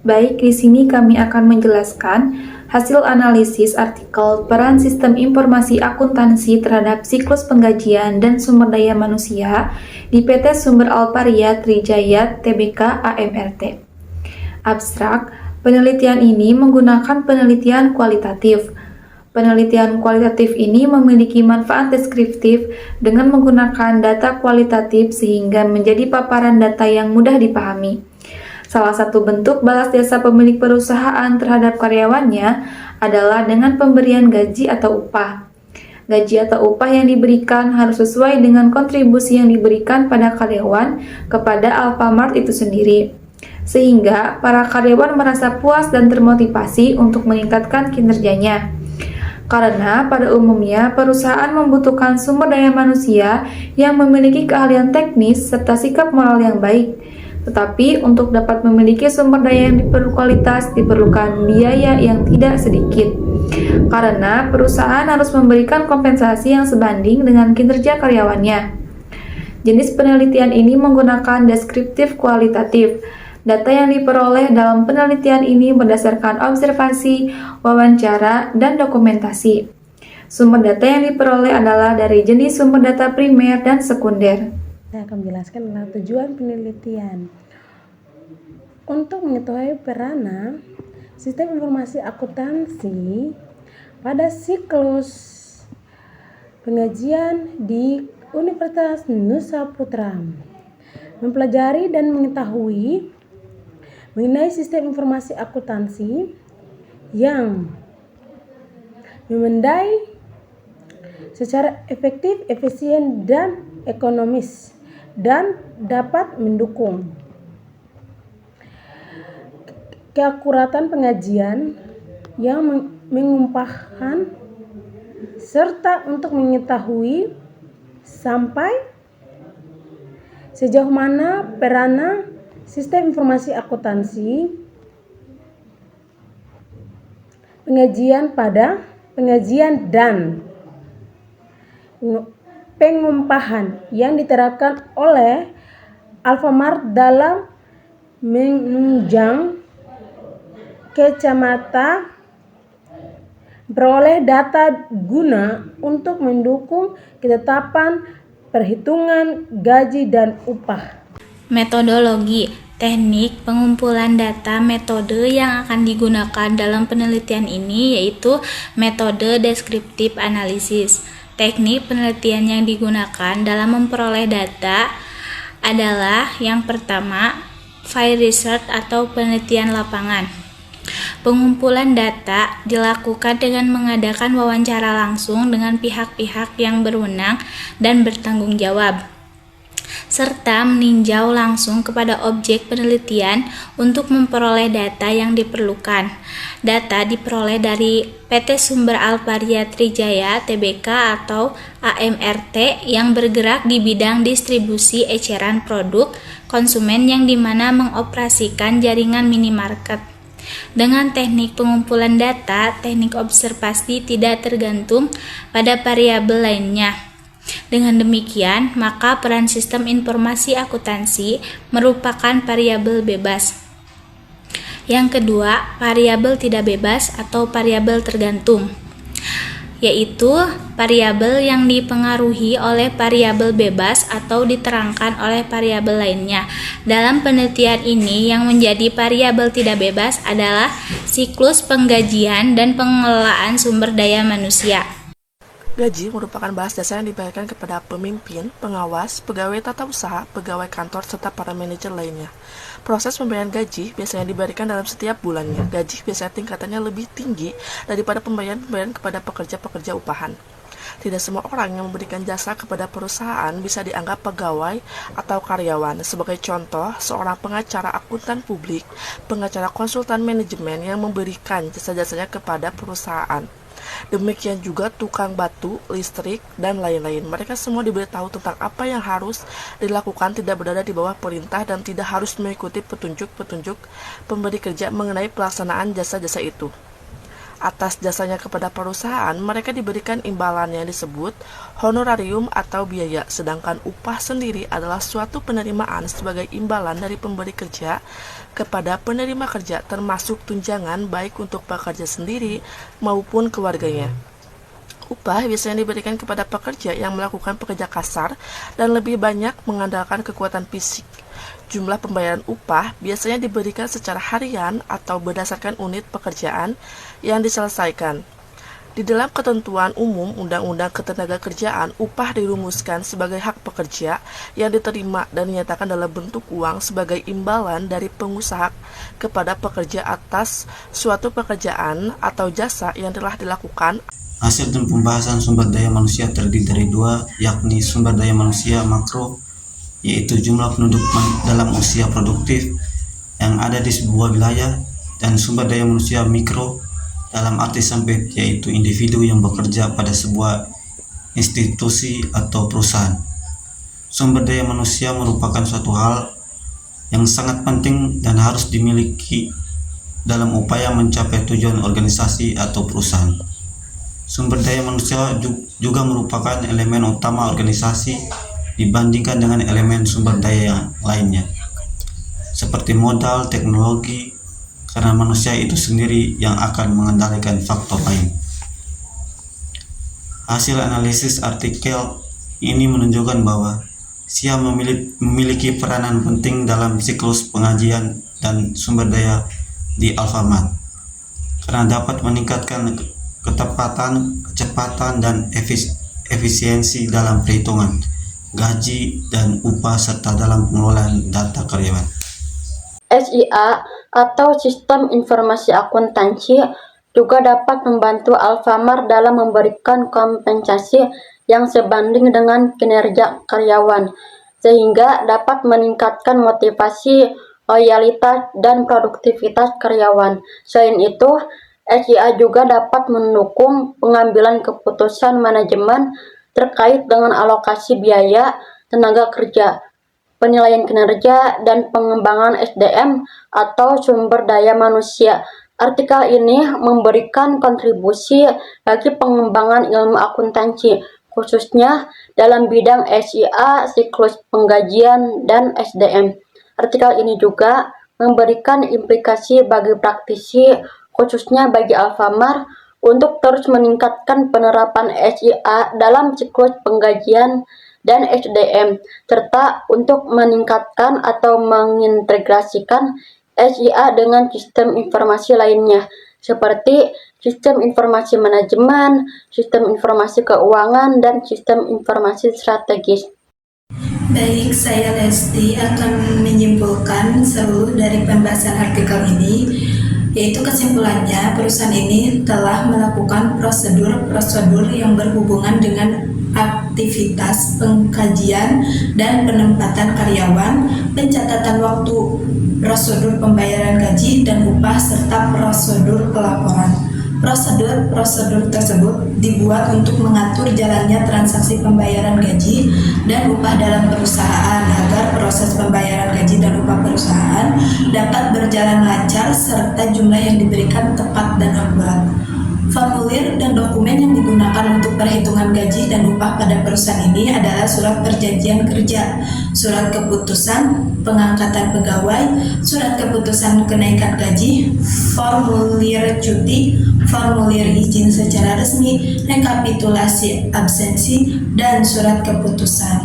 Baik, di sini kami akan menjelaskan hasil analisis artikel peran sistem informasi akuntansi terhadap siklus penggajian dan sumber daya manusia di PT Sumber Alparia Trijaya Tbk AMRT. Abstrak, penelitian ini menggunakan penelitian kualitatif. Penelitian kualitatif ini memiliki manfaat deskriptif dengan menggunakan data kualitatif sehingga menjadi paparan data yang mudah dipahami. Salah satu bentuk balas jasa pemilik perusahaan terhadap karyawannya adalah dengan pemberian gaji atau upah. Gaji atau upah yang diberikan harus sesuai dengan kontribusi yang diberikan pada karyawan kepada Alfamart itu sendiri, sehingga para karyawan merasa puas dan termotivasi untuk meningkatkan kinerjanya. Karena pada umumnya perusahaan membutuhkan sumber daya manusia yang memiliki keahlian teknis serta sikap moral yang baik. Tetapi untuk dapat memiliki sumber daya yang berkualitas diperlukan biaya yang tidak sedikit. Karena perusahaan harus memberikan kompensasi yang sebanding dengan kinerja karyawannya. Jenis penelitian ini menggunakan deskriptif kualitatif. Data yang diperoleh dalam penelitian ini berdasarkan observasi, wawancara, dan dokumentasi. Sumber data yang diperoleh adalah dari jenis sumber data primer dan sekunder. Saya akan menjelaskan tentang tujuan penelitian. Untuk mengetahui peranan sistem informasi akuntansi pada siklus penggajian di Universitas Nusa Putra, mempelajari dan mengetahui mengenai sistem informasi akuntansi yang memandai secara efektif, efisien, dan ekonomis dan dapat mendukung keakuratan pengajian yang mengumpahkan serta untuk mengetahui sampai sejauh mana peranan sistem informasi akuntansi pengajian pada pengajian dan pengumpahan yang diterapkan oleh Alfamart dalam menunjang kacamata beroleh data guna untuk mendukung ketetapan perhitungan gaji dan upah. Metodologi, teknik pengumpulan data, metode yang akan digunakan dalam penelitian ini yaitu metode deskriptif analisis. Teknik penelitian yang digunakan dalam memperoleh data adalah yang pertama, field research atau penelitian lapangan. Pengumpulan data dilakukan dengan mengadakan wawancara langsung dengan pihak-pihak yang berwenang dan bertanggung jawab, serta meninjau langsung kepada objek penelitian untuk memperoleh data yang diperlukan. Data diperoleh dari PT Sumber Alparia Trijaya Tbk atau AMRT yang bergerak di bidang distribusi eceran produk konsumen yang dimana mengoperasikan jaringan minimarket. Dengan teknik pengumpulan data, teknik observasi tidak tergantung pada variabel lainnya. Dengan demikian, maka peran sistem informasi akuntansi merupakan variabel bebas. Yang kedua, variabel tidak bebas atau variabel tergantung, yaitu variabel yang dipengaruhi oleh variabel bebas atau diterangkan oleh variabel lainnya. Dalam penelitian ini, yang menjadi variabel tidak bebas adalah siklus penggajian dan pengelolaan sumber daya manusia. Gaji merupakan balas jasa yang dibayarkan kepada pemimpin, pengawas, pegawai tata usaha, pegawai kantor, serta para manajer lainnya. Proses pembayaran gaji biasanya diberikan dalam setiap bulannya. Gaji biasanya tingkatannya lebih tinggi daripada pembayaran kepada pekerja-pekerja upahan. Tidak semua orang yang memberikan jasa kepada perusahaan bisa dianggap pegawai atau karyawan. Sebagai contoh, seorang pengacara akuntan publik, pengacara konsultan manajemen yang memberikan jasa-jasanya kepada perusahaan. Demikian juga tukang batu, listrik, dan lain-lain. Mereka semua diberitahu tentang apa yang harus dilakukan, tidak berada di bawah perintah, dan tidak harus mengikuti petunjuk-petunjuk pemberi kerja mengenai pelaksanaan jasa-jasa itu. Atas jasanya kepada perusahaan, mereka diberikan imbalan yang disebut honorarium atau biaya, sedangkan upah sendiri adalah suatu penerimaan sebagai imbalan dari pemberi kerja kepada penerima kerja, termasuk tunjangan baik untuk pekerja sendiri maupun keluarganya. Upah biasanya diberikan kepada pekerja yang melakukan pekerja kasar dan lebih banyak mengandalkan kekuatan fisik. Jumlah pembayaran upah biasanya diberikan secara harian atau berdasarkan unit pekerjaan yang diselesaikan. Di dalam ketentuan umum Undang-Undang Ketenagakerjaan, upah dirumuskan sebagai hak pekerja yang diterima dan dinyatakan dalam bentuk uang sebagai imbalan dari pengusaha kepada pekerja atas suatu pekerjaan atau jasa yang telah dilakukan. Hasil dan pembahasan sumber daya manusia terdiri dari dua, yakni sumber daya manusia makro, yaitu jumlah penduduk dalam usia produktif yang ada di sebuah wilayah, dan sumber daya manusia mikro dalam arti sempit, yaitu individu yang bekerja pada sebuah institusi atau perusahaan. Sumber daya manusia merupakan suatu hal yang sangat penting dan harus dimiliki dalam upaya mencapai tujuan organisasi atau perusahaan. Sumber daya manusia juga merupakan elemen utama organisasi dibandingkan dengan elemen sumber daya yang lainnya, seperti modal, teknologi, karena manusia itu sendiri yang akan mengendalikan faktor lain. Hasil analisis artikel ini menunjukkan bahwa SIA memiliki peranan penting dalam siklus pengajian dan sumber daya di Alfamart, karena dapat meningkatkan ketepatan, kecepatan, dan efisiensi dalam perhitungan gaji dan upah serta dalam pengelolaan data karyawan. SIA atau Sistem Informasi Akuntansi juga dapat membantu Alfamart dalam memberikan kompensasi yang sebanding dengan kinerja karyawan, sehingga dapat meningkatkan motivasi, loyalitas, dan produktivitas karyawan. Selain itu, SIA juga dapat mendukung pengambilan keputusan manajemen terkait dengan alokasi biaya tenaga kerja, penilaian kinerja, dan pengembangan SDM atau sumber daya manusia. Artikel ini memberikan kontribusi bagi pengembangan ilmu akuntansi, khususnya dalam bidang SIA, siklus penggajian, dan SDM. Artikel ini juga memberikan implikasi bagi praktisi, khususnya bagi Alfamart, untuk terus meningkatkan penerapan SIA dalam siklus penggajian dan SDM, serta untuk meningkatkan atau mengintegrasikan SIA dengan sistem informasi lainnya, seperti sistem informasi manajemen, sistem informasi keuangan, dan sistem informasi strategis. Baik, saya Lesti akan menyimpulkan seluruh dari pembahasan artikel ini, yaitu kesimpulannya perusahaan ini telah melakukan prosedur-prosedur yang berhubungan dengan aktivitas pengkajian dan penempatan karyawan, pencatatan waktu, prosedur pembayaran gaji dan upah, serta prosedur pelaporan. Prosedur-prosedur tersebut dibuat untuk mengatur jalannya transaksi pembayaran gaji dan upah dalam perusahaan agar proses pembayaran gaji dan upah perusahaan dapat berjalan lancar serta jumlah yang diberikan tepat dan akurat. Formulir dan dokumen yang digunakan untuk perhitungan gaji dan upah pada perusahaan ini adalah surat perjanjian kerja, surat keputusan pengangkatan pegawai, surat keputusan kenaikan gaji, formulir cuti, formulir izin secara resmi, rekapitulasi absensi, dan surat keputusan.